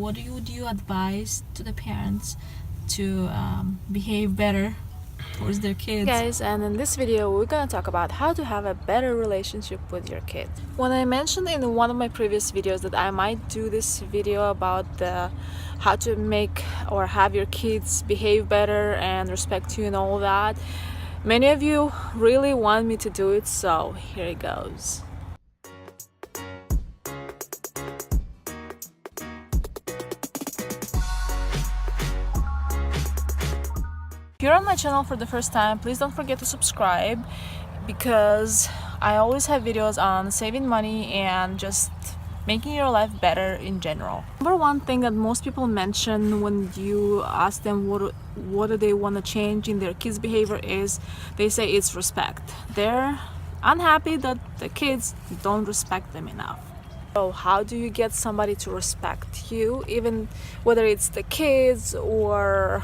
what would you advise to the parents to behave better towards their kids? Guys, and in this video we're gonna talk about how to have a better relationship with your kid. When I mentioned in one of my previous videos that I might do this video about the how to make or have your kids behave better and respect you and all that, many of you really want me to do it, so here it goes. If you're on my channel for the first time, please don't forget to subscribe, because I always have videos on saving money and just making your life better in general. Number one thing that most people mention when you ask them what do they want to change in their kids' behavior is they say it's respect. They're unhappy that the kids don't respect them enough. So how do you get somebody to respect you, even whether it's the kids or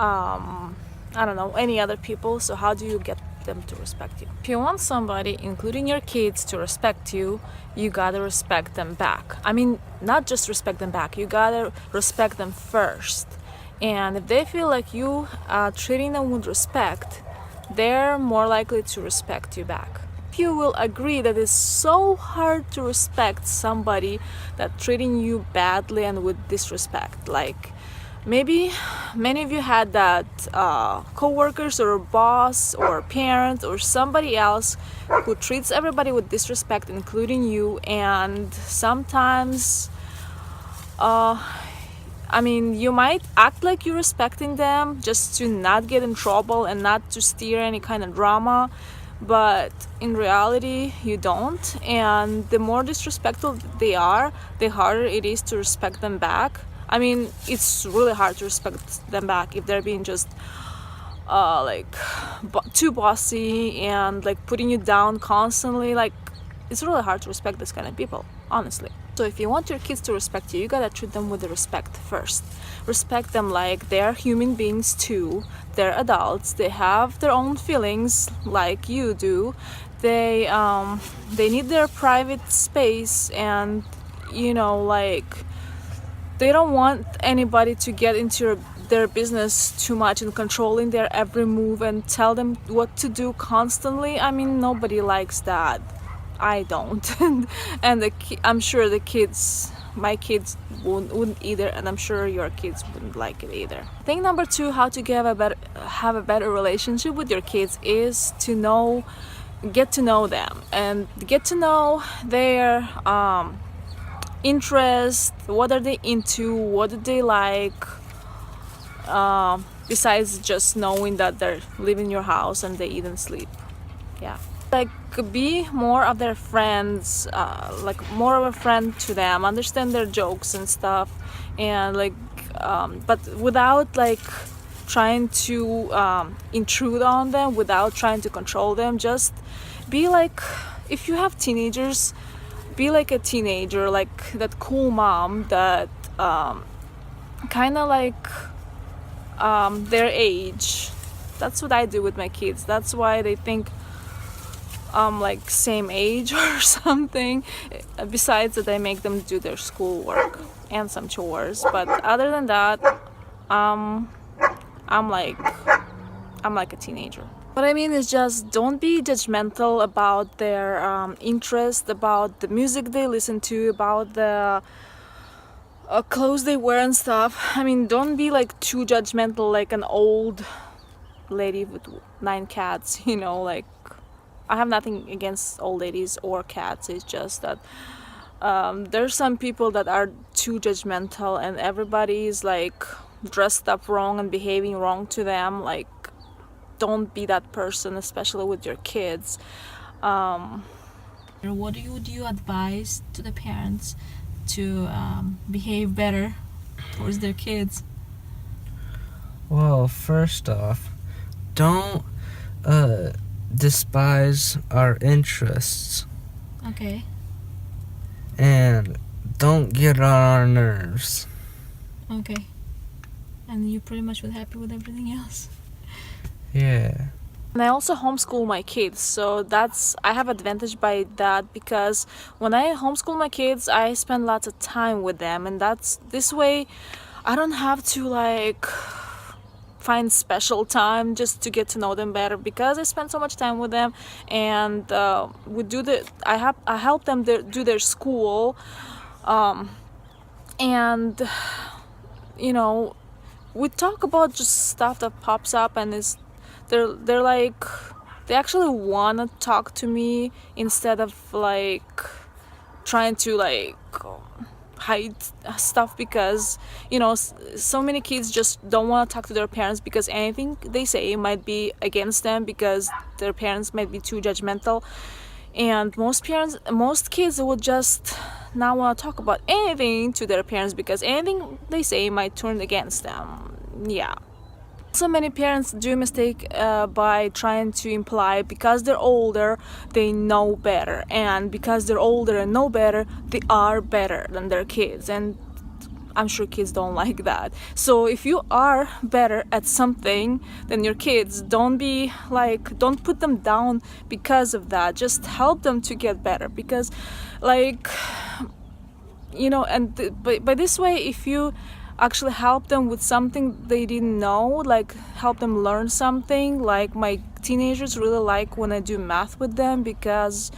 I don't know, any other people? So how do you get them to respect you? If you want somebody, including your kids, to respect you, you gotta respect them back. I mean, not just respect them back, you gotta respect them first. And if they feel like you are treating them with respect, they're more likely to respect you back. You will agree that it's so hard to respect somebody that treating you badly and with disrespect. Like, maybe many of you had that co-workers or a boss or a parent or somebody else who treats everybody with disrespect, including you, and sometimes I mean, you might act like you're respecting them just to not get in trouble and not to steer any kind of drama, but in reality you don't. And the more disrespectful they are, the harder it is to respect them back. I mean, it's really hard to respect them back if they're being just too bossy and like putting you down constantly. Like, it's really hard to respect this kind of people, honestly. So if you want your kids to respect you, you gotta treat them with the respect first. Respect them like they're human beings too. They're adults. They have their own feelings like you do. They need their private space, and you know, like, they don't want anybody to get into their business too much and controlling their every move and tell them what to do constantly. I mean, nobody likes that. I don't. And I'm sure my kids wouldn't either, and I'm sure your kids wouldn't like it either. Thing number two, how to have a better relationship with your kids, is to get to know them and get to know their interest. What are they into? What do they like? Besides just knowing that they live in your house and they eat and sleep. Yeah, like, be more of their friends, like more of a friend to them, understand their jokes and stuff, and like but without like trying to intrude on them, without trying to control them. Just be like, if you have teenagers, be like a teenager, like that cool mom that kind of like their age. That's what I do with my kids. That's why they think I'm like same age or something. Besides that, I make them do their schoolwork and some chores, but other than that, I'm like a teenager. What I mean is, just don't be judgmental about their interest, about the music they listen to, about the clothes they wear and stuff. I mean, don't be like too judgmental like an old lady with 9 cats, you know. Like, I have nothing against old ladies or cats. It's just that there's some people that are too judgmental and everybody's like dressed up wrong and behaving wrong to them. Like, don't be that person, especially with your kids. What would you advise to the parents to behave better towards their kids? Well, first off, don't despise our interests. Okay. And don't get on our nerves. Okay. And you pretty much were happy with everything else? Yeah. And I also homeschool my kids, so I have advantage by that, because when I homeschool my kids, I spend lots of time with them, and this way I don't have to like find special time just to get to know them better, because I spend so much time with them. And I help them do their school, and we talk about just stuff that pops up, and they're like, they actually want to talk to me instead of like trying to like hide stuff, because so many kids just don't want to talk to their parents because anything they say might be against them, because their parents might be too judgmental. And most kids would just not want to talk about anything to their parents because anything they say might turn against them. Yeah. So many parents do mistake by trying to imply because they're older they know better, and because they're older and know better they are better than their kids, and I'm sure kids don't like that. So if you are better at something than your kids, don't put them down because of that. Just help them to get better, because by this way, if you actually help them with something they didn't know, like help them learn something. Like my teenagers really like when I do math with them, because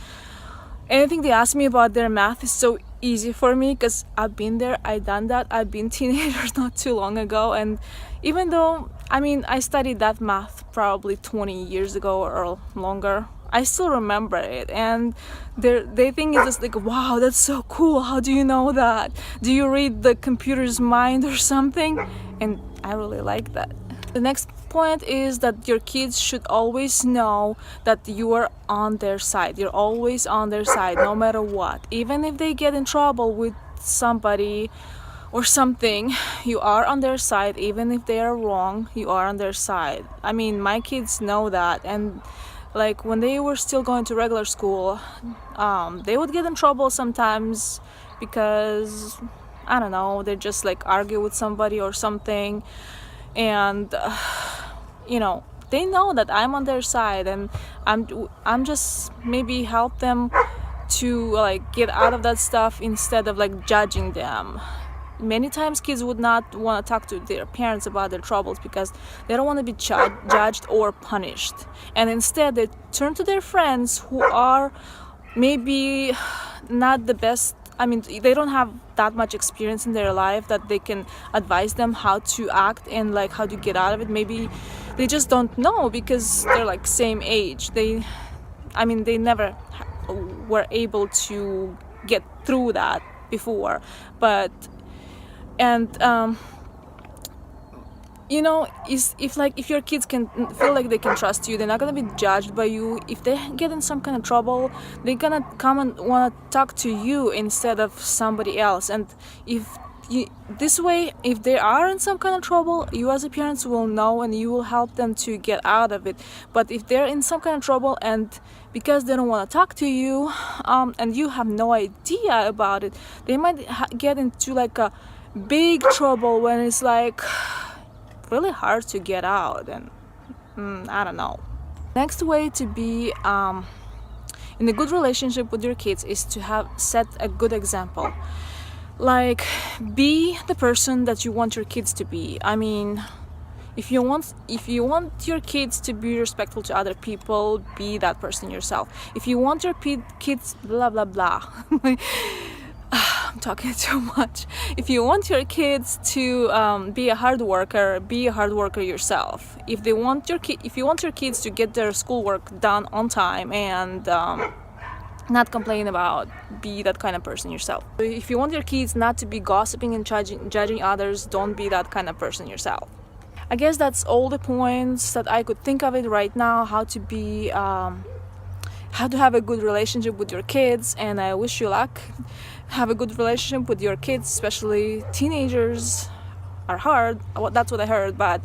anything they ask me about their math is so easy for me, because I've been there, I've done that. I've been teenagers not too long ago, and even though I studied that math probably 20 years ago or longer, I still remember it, and they think it's just like, wow, that's so cool, how do you know that? Do you read the computer's mind or something? And I really like that. The next point is that your kids should always know that you are on their side. You're always on their side no matter what. Even if they get in trouble with somebody or something, you are on their side. Even if they are wrong, you are on their side. My kids know that, and like when they were still going to regular school, they would get in trouble sometimes because I don't know, they just like argue with somebody or something, and they know that I'm on their side, and I'm just maybe help them to like get out of that stuff instead of like judging them. Many times kids would not want to talk to their parents about their troubles because they don't want to be judged or punished, and instead they turn to their friends who are maybe not the best. They don't have that much experience in their life that they can advise them how to act and like how to get out of it. Maybe they just don't know because they're like same age. They never were able to get through that before, but if your kids can feel like they can trust you, they're not gonna be judged by you. If they get in some kind of trouble, they're gonna come and want to talk to you instead of somebody else. And this way, if they are in some kind of trouble, you as a parents will know and you will help them to get out of it. But if they're in some kind of trouble and because they don't want to talk to you, and you have no idea about it, they might get into like a big trouble when it's like really hard to get out. And I don't know. Next way to be in a good relationship with your kids is to set a good example. Like, be the person that you want your kids to be. If you want your kids to be respectful to other people, be that person yourself. If you want your kids blah blah blah I'm talking too much. If you want your kids to be a hard worker, be a hard worker yourself. If you want your kids to get their schoolwork done on time and not complain about, be that kind of person yourself. If you want your kids not to be gossiping and judging others, don't be that kind of person yourself. I guess that's all the points that I could think of it right now, how to have a good relationship with your kids, and I wish you luck. Have a good relationship with your kids, especially teenagers are hard. Well, that's what I heard, but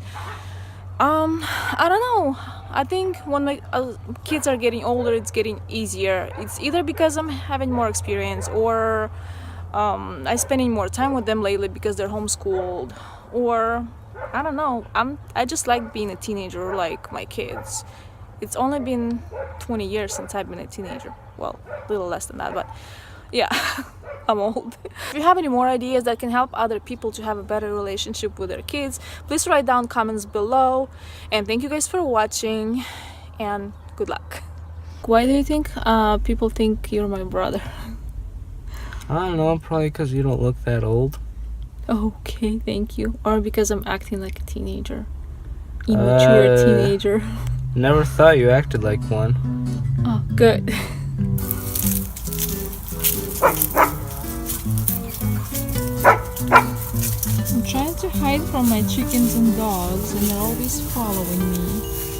I don't know. I think when my kids are getting older, it's getting easier. It's either because I'm having more experience, or I'm spending more time with them lately because they're homeschooled, or I don't know. I just like being a teenager like my kids. It's only been 20 years since I've been a teenager. Well, a little less than that, but yeah, I'm old. If you have any more ideas that can help other people to have a better relationship with their kids, please write down comments below. And thank you guys for watching, and good luck. Why do you think people think you're my brother? I don't know, probably because you don't look that old. Okay, thank you. Or because I'm acting like a teenager. Immature teenager. Never thought you acted like one. Oh, good. I'm trying to hide from my chickens and dogs, and they're always following me.